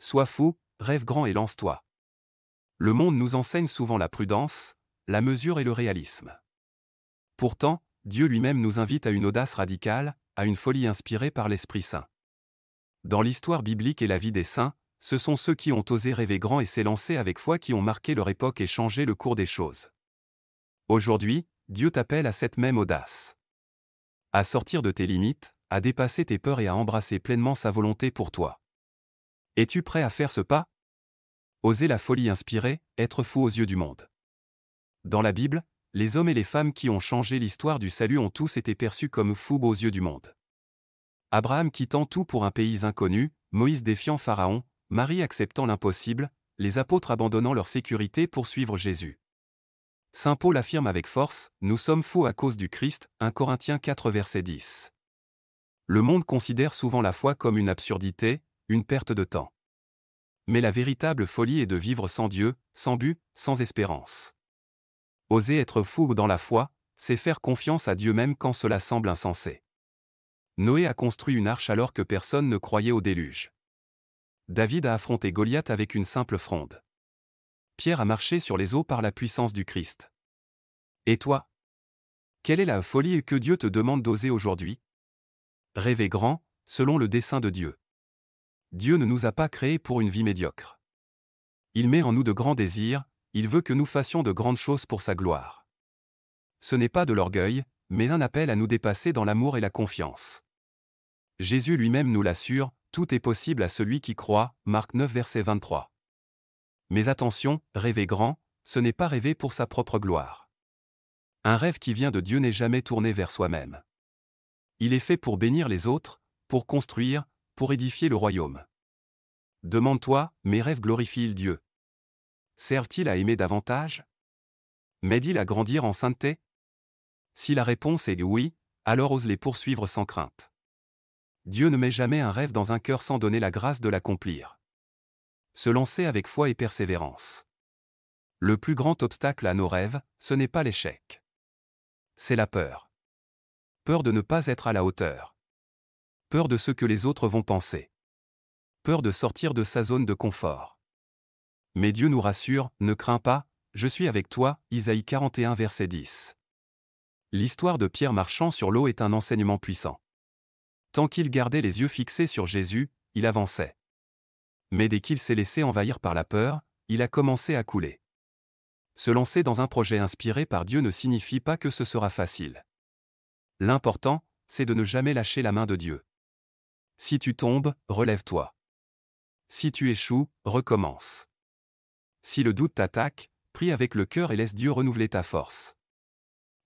Sois fou, rêve grand et lance-toi. Le monde nous enseigne souvent la prudence, la mesure et le réalisme. Pourtant, Dieu lui-même nous invite à une audace radicale, à une folie inspirée par l'Esprit Saint. Dans l'histoire biblique et la vie des saints, ce sont ceux qui ont osé rêver grand et s'élancer avec foi qui ont marqué leur époque et changé le cours des choses. Aujourd'hui, Dieu t'appelle à cette même audace. À sortir de tes limites, à dépasser tes peurs et à embrasser pleinement sa volonté pour toi. Es-tu prêt à faire ce pas? Oser la folie inspirée, être fou aux yeux du monde. Dans la Bible, les hommes et les femmes qui ont changé l'histoire du salut ont tous été perçus comme fous aux yeux du monde. Abraham quittant tout pour un pays inconnu, Moïse défiant Pharaon, Marie acceptant l'impossible, les apôtres abandonnant leur sécurité pour suivre Jésus. Saint Paul affirme avec force, « Nous sommes fous à cause du Christ » 1 Corinthiens 4 verset 10. Le monde considère souvent la foi comme une absurdité, une perte de temps. Mais la véritable folie est de vivre sans Dieu, sans but, sans espérance. Oser être fou dans la foi, c'est faire confiance à Dieu même quand cela semble insensé. Noé a construit une arche alors que personne ne croyait au déluge. David a affronté Goliath avec une simple fronde. Pierre a marché sur les eaux par la puissance du Christ. Et toi? Quelle est la folie que Dieu te demande d'oser aujourd'hui? Rêver grand, selon le dessein de Dieu. Dieu ne nous a pas créés pour une vie médiocre. Il met en nous de grands désirs, il veut que nous fassions de grandes choses pour sa gloire. Ce n'est pas de l'orgueil, mais un appel à nous dépasser dans l'amour et la confiance. Jésus lui-même nous l'assure, tout est possible à celui qui croit, Marc 9 verset 23. Mais attention, rêver grand, ce n'est pas rêver pour sa propre gloire. Un rêve qui vient de Dieu n'est jamais tourné vers soi-même. Il est fait pour bénir les autres, pour construire, pour édifier le royaume. Demande-toi, mes rêves glorifient-ils Dieu? Servent-ils à aimer davantage? M'aident-ils à grandir en sainteté? Si la réponse est oui, alors ose les poursuivre sans crainte. Dieu ne met jamais un rêve dans un cœur sans donner la grâce de l'accomplir. Se lancer avec foi et persévérance. Le plus grand obstacle à nos rêves, ce n'est pas l'échec. C'est la peur. Peur de ne pas être à la hauteur. Peur de ce que les autres vont penser. Peur de sortir de sa zone de confort. Mais Dieu nous rassure, ne crains pas, je suis avec toi, Isaïe 41 verset 10. L'histoire de Pierre marchant sur l'eau est un enseignement puissant. Tant qu'il gardait les yeux fixés sur Jésus, il avançait. Mais dès qu'il s'est laissé envahir par la peur, il a commencé à couler. Se lancer dans un projet inspiré par Dieu ne signifie pas que ce sera facile. L'important, c'est de ne jamais lâcher la main de Dieu. Si tu tombes, relève-toi. Si tu échoues, recommence. Si le doute t'attaque, prie avec le cœur et laisse Dieu renouveler ta force.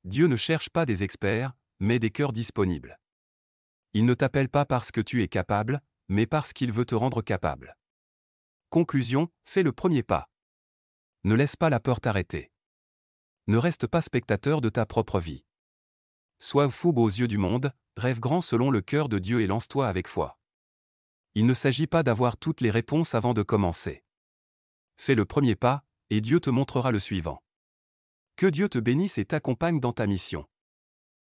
Dieu ne cherche pas des experts, mais des cœurs disponibles. Il ne t'appelle pas parce que tu es capable, mais parce qu'il veut te rendre capable. Conclusion, fais le premier pas. Ne laisse pas la peur t'arrêter. Ne reste pas spectateur de ta propre vie. Sois fou aux yeux du monde, rêve grand selon le cœur de Dieu et lance-toi avec foi. Il ne s'agit pas d'avoir toutes les réponses avant de commencer. Fais le premier pas, et Dieu te montrera le suivant. Que Dieu te bénisse et t'accompagne dans ta mission.